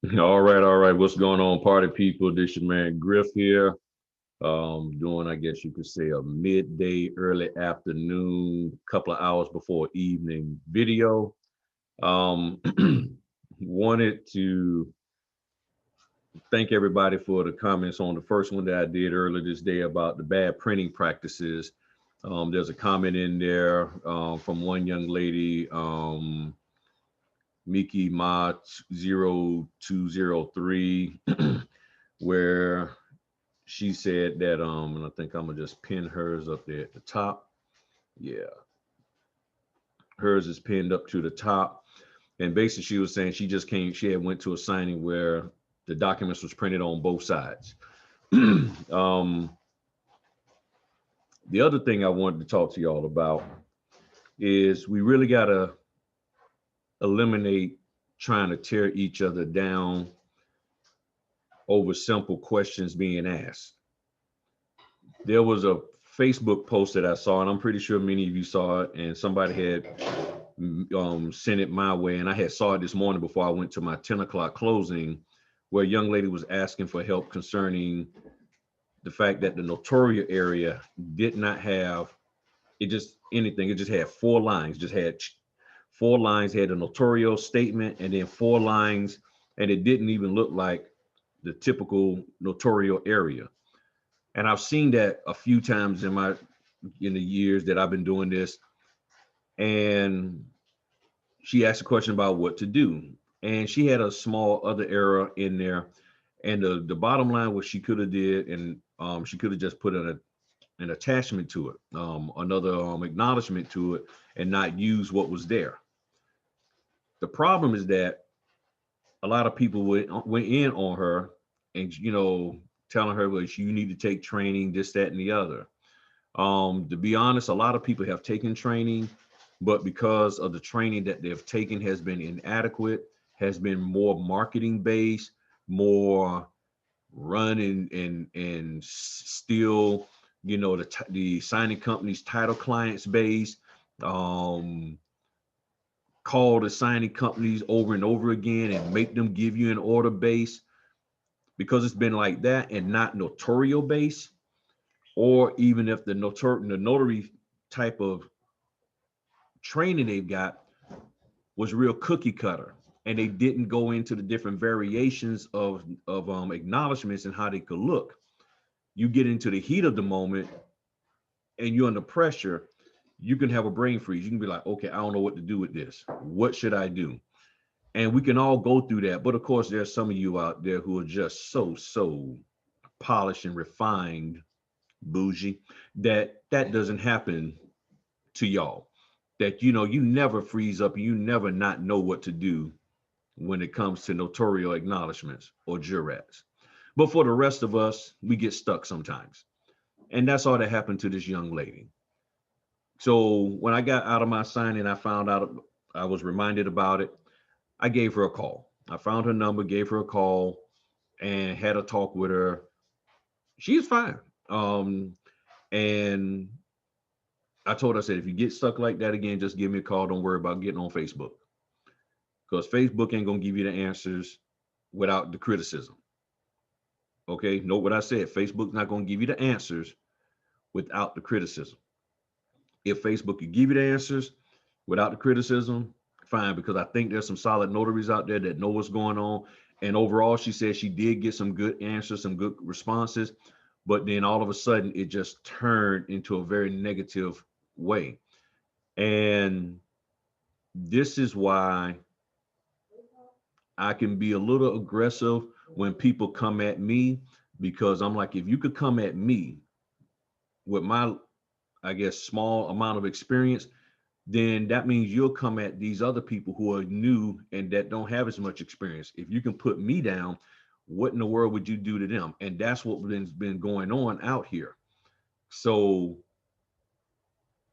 All right. What's going on, party people? This your man Griff here. Doing, I guess you could say, a midday, early afternoon, couple of hours before evening video. Um, Wanted to thank everybody for the comments on the first one that I did earlier this day about the bad printing practices. There's a comment in there from one young lady, Miki Ma 0203, where she said that and I think I'm gonna just pin hers up there at the top. Yeah, hers is pinned up to the top. And basically she was saying she had went to a signing where the documents was printed on both sides. um the other thing I wanted to talk to y'all about is we really gotta eliminate trying to tear each other down over simple questions being asked. There was a Facebook post that I saw, and I'm pretty sure many of you saw it, and somebody had sent it my way, and I had saw it this morning before I went to my 10 o'clock closing, where a young lady was asking for help concerning the fact that the notarial area did not have it just anything. It just had four lines, just had four lines, had a notarial statement, and then four lines, and it didn't even look like the typical notarial area. And I've seen that a few times in the years that I've been doing this. And she asked a question about what to do, and she had a small other error in there. And the bottom line was she could have did, and she could have just put an attachment to it, another acknowledgement to it, and not use what was there. The problem is that a lot of people went in on her, and telling her, well, you need to take training, this, that, and the other. To be honest, a lot of people have taken training, but because of the training that they've taken has been inadequate, has been more marketing based, more run and still, the signing companies title clients based, um, call the signing companies over and over again and make them give you an order base, because it's been like that and not notarial base. Or even if the notary type of training they've got was real cookie cutter, and they didn't go into the different variations of acknowledgments and how they could look. You get into the heat of the moment and you're under pressure, you can have a brain freeze. You can be like, okay, I don't know what to do with this. What should I do? And we can all go through that. But of course, there's some of you out there who are just so polished and refined, bougie, that doesn't happen to y'all. That you never freeze up, you never not know what to do when it comes to notarial acknowledgments or jurats. But for the rest of us, we get stuck sometimes. And that's all that happened to this young lady. So when I got out of my signing, I found out, I was reminded about it. I gave her a call. I found her number, gave her a call, and had a talk with her. She's fine. Um, and I told her, I said, if you get stuck like that again, just give me a call. Don't worry about getting on Facebook, because Facebook ain't gonna give you the answers without the criticism. Okay, note what I said. Facebook's not gonna give you the answers without the criticism. If Facebook could give you the answers without the criticism, fine, because I think there's some solid notaries out there that know what's going on. And overall, she said she did get some good answers, some good responses, but then all of a sudden it just turned into a very negative way. And this is why I can be a little aggressive when people come at me, because I'm like, if you could come at me with my, I guess, small amount of experience, then that means you'll come at these other people who are new and that don't have as much experience. If you can put me down, what in the world would you do to them? And that's what been going on out here. So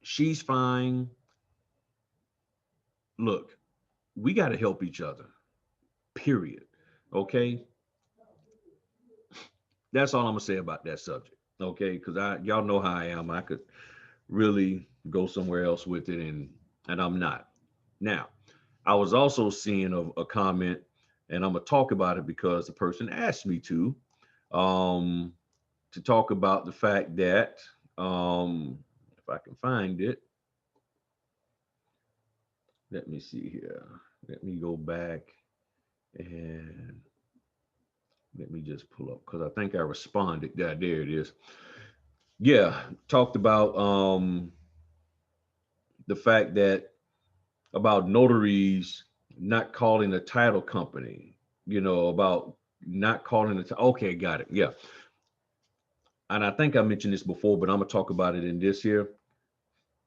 she's fine. Look, we got to help each other, period. Okay. That's all I'm going to say about that subject. Okay. Because y'all know how I am. I could really go somewhere else with it, and I'm not. Now, I was also seeing a comment. And I'm gonna talk about it because the person asked me um, to talk about the fact that, if I can find it, let me see here. Let me go back and let me just pull up because I think I responded. Yeah, there it is. Yeah, talked about the fact that about notaries not calling a title company, about not calling it. Okay, got it. Yeah. And I think I mentioned this before, but I'm gonna talk about it in this here.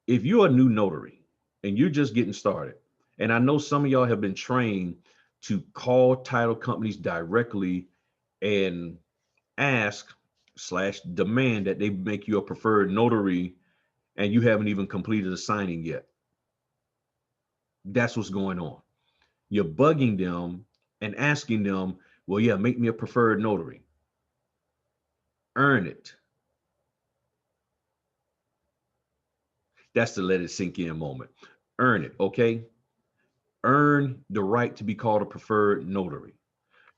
If you're a new notary and you're just getting started, and I know some of y'all have been trained to call title companies directly and ask slash demand that they make you a preferred notary, and you haven't even completed a signing yet. That's what's going on. You're bugging them and asking them, well, yeah, make me a preferred notary. Earn it. That's the let it sink in moment. Earn it, okay? Earn the right to be called a preferred notary.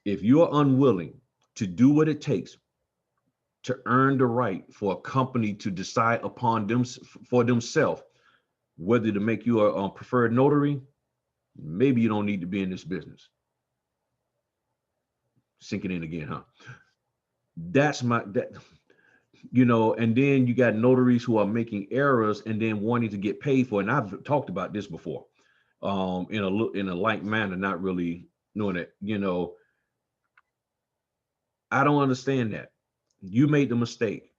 If you are unwilling to do what it takes to earn the right for a company to decide upon them for themselves whether to make you a preferred notary, maybe you don't need to be in this business. Sinking in again, huh? That's and then you got notaries who are making errors and then wanting to get paid for it. And I've talked about this before, in a like manner, not really knowing it. I don't understand that. You made the mistake,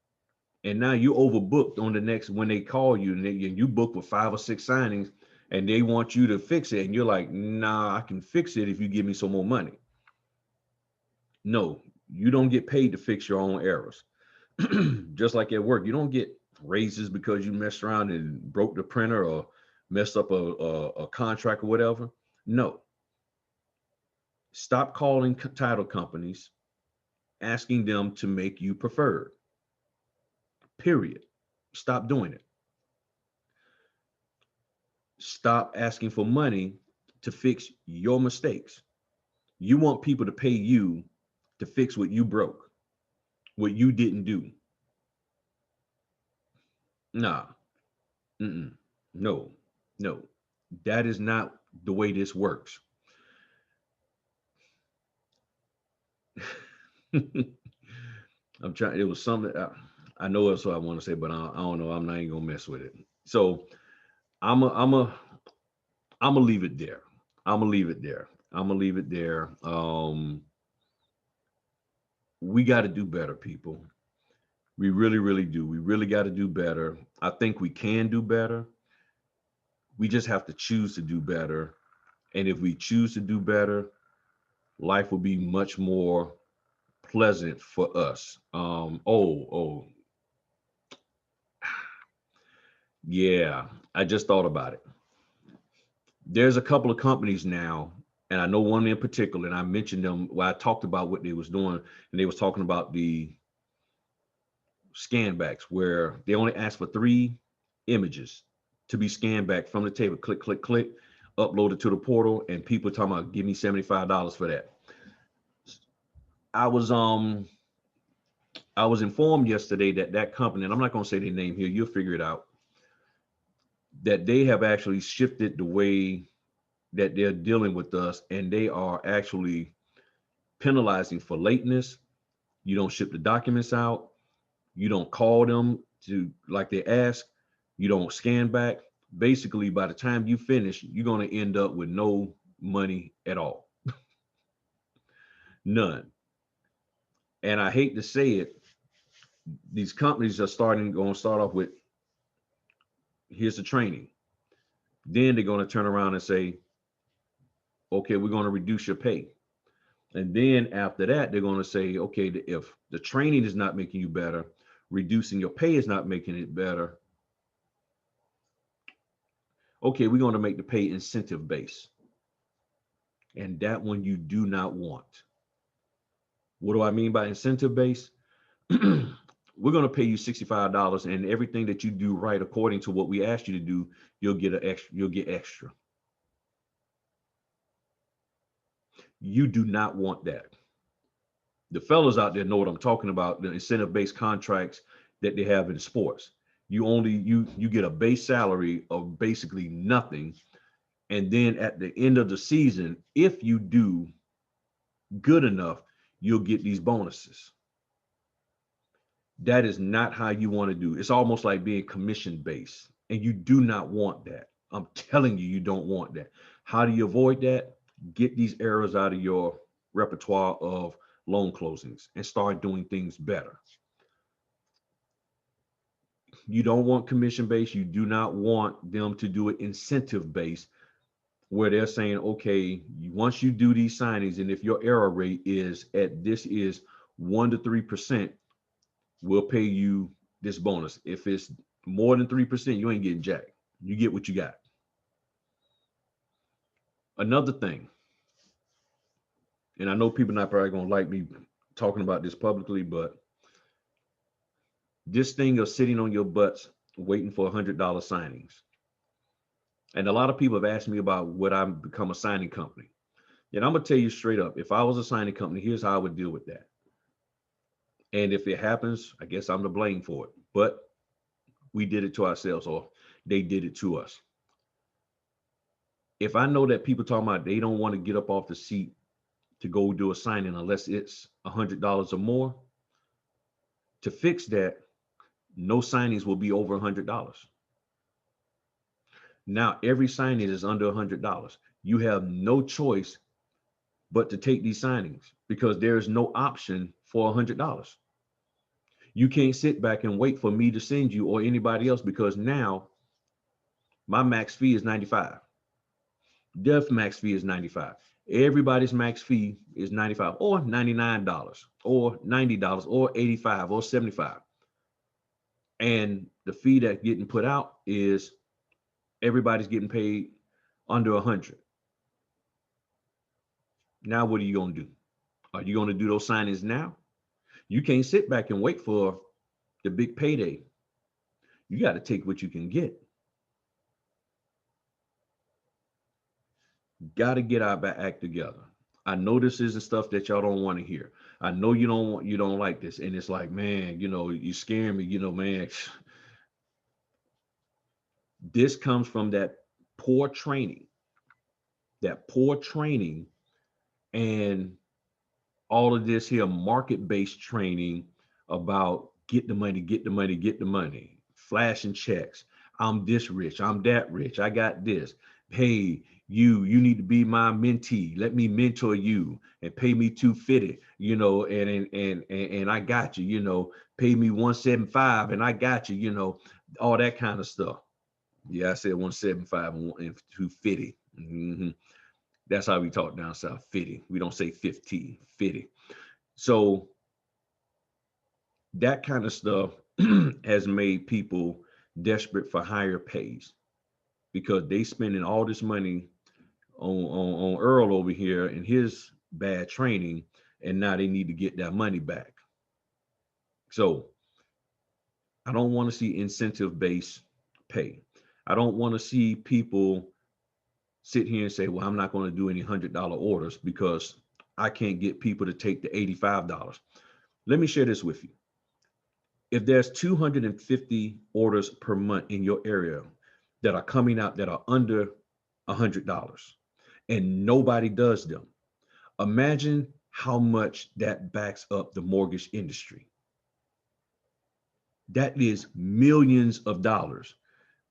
and now you overbooked on the next when they call you, and you book with 5 or 6 signings, and they want you to fix it, and you're like, nah, I can fix it if you give me some more money. No, you don't get paid to fix your own errors. Just like at work, you don't get raises because you messed around and broke the printer or messed up a contract or whatever. No. Stop calling title companies, asking them to make you preferred. Period. Stop doing it. Stop asking for money to fix your mistakes. You want people to pay you to fix what you broke, what you didn't do. Nah. Mm-mm. No. No. That is not the way this works. I'm trying. It was something. I know that's what I want to say, but I don't know. I'm not even gonna mess with it. So I'm a, I'm a, I'm gonna leave it there. I'm gonna leave it there. I'm gonna leave it there. We got to do better, people. We really, really do. We really got to do better. I think we can do better. We just have to choose to do better. And if we choose to do better, life will be much more pleasant for us. Yeah, I just thought about it. There's a couple of companies now, and I know one in particular, and I mentioned them while I talked about what they was doing, and they was talking about the scan backs where they only ask for 3 images to be scanned back from the table. Click, click, click, upload it to the portal, and people talking about give me $75 for that. I was I was informed yesterday that that company, and I'm not going to say their name here, you'll figure it out, that they have actually shifted the way that they're dealing with us, and they are actually penalizing for lateness. You don't ship the documents out. You don't call them to like they ask. You don't scan back. Basically, by the time you finish, you're going to end up with no money at all. None. And I hate to say it, these companies are going to start off with, here's the training. Then they're going to turn around and say, okay, we're going to reduce your pay. And then after that, they're going to say, okay, if the training is not making you better, reducing your pay is not making it better. Okay, we're going to make the pay incentive based. And that one you do not want. What do I mean by incentive based? We're going to pay you $65, and everything that you do right according to what we asked you to do, you'll get extra. You do not want that. The fellas out there know what I'm talking about, the incentive-based contracts that they have in sports. You get a base salary of basically nothing. And then at the end of the season, if you do good enough, you'll get these bonuses. That is not how you want to do. It's almost like being commission based, and you do not want that. I'm telling you, you don't want that. How do you avoid that? Get these errors out of your repertoire of loan closings and start doing things better. You don't want commission based. You do not want them to do it incentive based, where they're saying, okay, once you do these signings, and if your error rate is at this is 1 to 3%, we'll pay you this bonus. If it's more than 3%, you ain't getting jack. You get what you got. Another thing, and I know people not probably gonna like me talking about this publicly, but this thing of sitting on your butts waiting for $100 signings. And a lot of people have asked me about would I become a signing company. And I'm gonna tell you straight up, if I was a signing company, here's how I would deal with that. And if it happens, I guess I'm to blame for it. But we did it to ourselves, or they did it to us. If I know that people talking about they don't want to get up off the seat to go do a signing unless it's $100 or more, to fix that, no signings will be over $100. Now every signing is under $100. You have no choice but to take these signings because there is no option for $100. You can't sit back and wait for me to send you or anybody else, because now my max fee is 95. Their max fee is 95. Everybody's max fee is 95 or $99 or $90 or 85 or 75. And the fee that's getting put out is everybody's getting paid under 100. Now, what are you going to do? Are you going to do those signings now? You can't sit back and wait for the big payday. You got to take what you can get. Got to get our act together. I know this isn't stuff that y'all don't want to hear. I know you don't like this. And it's like, man, you scaring me, man. This comes from that poor training, and all of this here market-based training about get the money, get the money, get the money, flashing checks. I'm this rich, I'm that rich, I got this. Hey, you need to be my mentee. Let me mentor you and pay me $250, and I got you, pay me $175 and I got you, all that kind of stuff. Yeah, I said 175 and $250. Mm-hmm. That's how we talk down south, 50. We don't say 15, 50. So that kind of stuff has made people desperate for higher pays because they spending all this money on Earl over here and his bad training, and now they need to get that money back. So I don't want to see incentive-based pay. I don't want to see people sit here and say, well, I'm not going to do any $100 orders because I can't get people to take the $85. Let me share this with you. If there's 250 orders per month in your area that are coming out that are under $100 and nobody does them, imagine how much that backs up the mortgage industry. That is millions of dollars,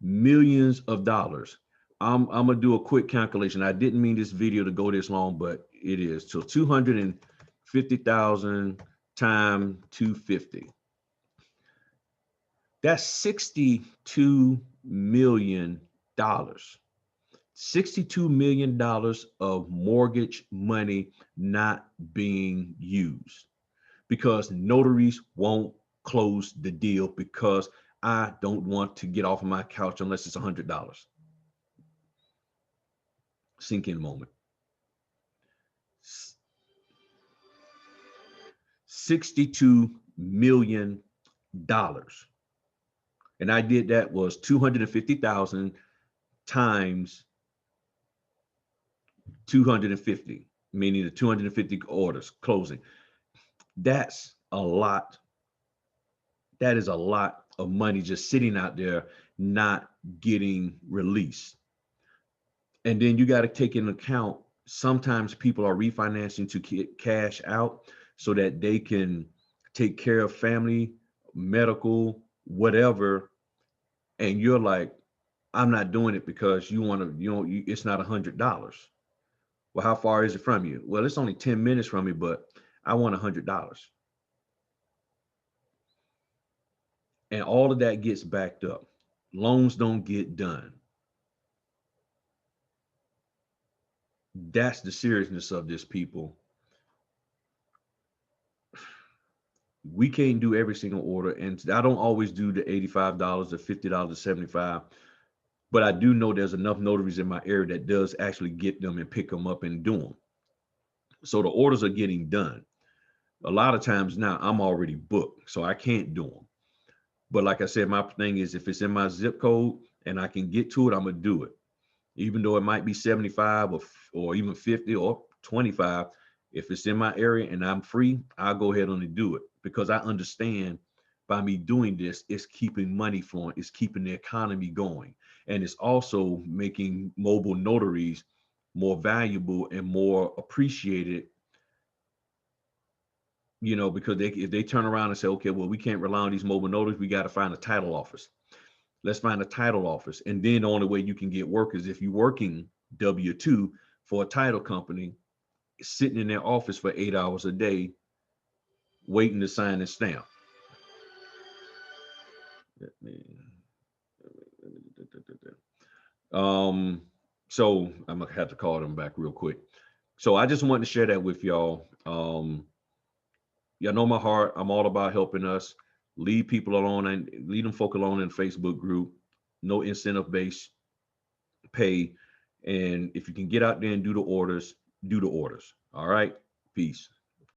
millions of dollars. I'm gonna do a quick calculation. I didn't mean this video to go this long, but it is. So 250,000 times 250. That's $62 million. $62 million of mortgage money not being used because notaries won't close the deal because I don't want to get off of my couch unless it's $100. Sink in moment. $62 million. And I did that was 250,000 times 250. meaning the 250 orders closing. That's a lot. That is a lot of money just sitting out there, not getting released. And then you got to take into account sometimes people are refinancing to get cash out so that they can take care of family, medical, whatever. And you're like, I'm not doing it because you want to, it's not $100. Well, how far is it from you? Well, it's only 10 minutes from me, but I want $100. And all of that gets backed up. Loans don't get done. That's the seriousness of this, people. We can't do every single order, and I don't always do the $85, the $50, the 75, but I do know there's enough notaries in my area that does actually get them and pick them up and do them. So the orders are getting done. A lot of times now I'm already booked, so I can't do them. But like I said, my thing is if it's in my zip code and I can get to it, I'm gonna do it. Even though it might be 75 or even 50 or 25, if it's in my area and I'm free, I'll go ahead and do it because I understand by me doing this, it's keeping money flowing, it's keeping the economy going, and it's also making mobile notaries more valuable and more appreciated. Because if they turn around and say, okay, well, we can't rely on these mobile notaries, we got to find a title office. Let's find a title office. And then the only way you can get work is if you're working W-2 for a title company, sitting in their office for 8 hours a day, waiting to sign and stamp. Um, so I'm gonna have to call them back real quick. So I just wanted to share that with y'all. Y'all know my heart. I'm all about helping us. Leave people alone and leave them folk alone in the Facebook group. No incentive based pay. And if you can get out there and do the orders, do the orders. All right. Peace.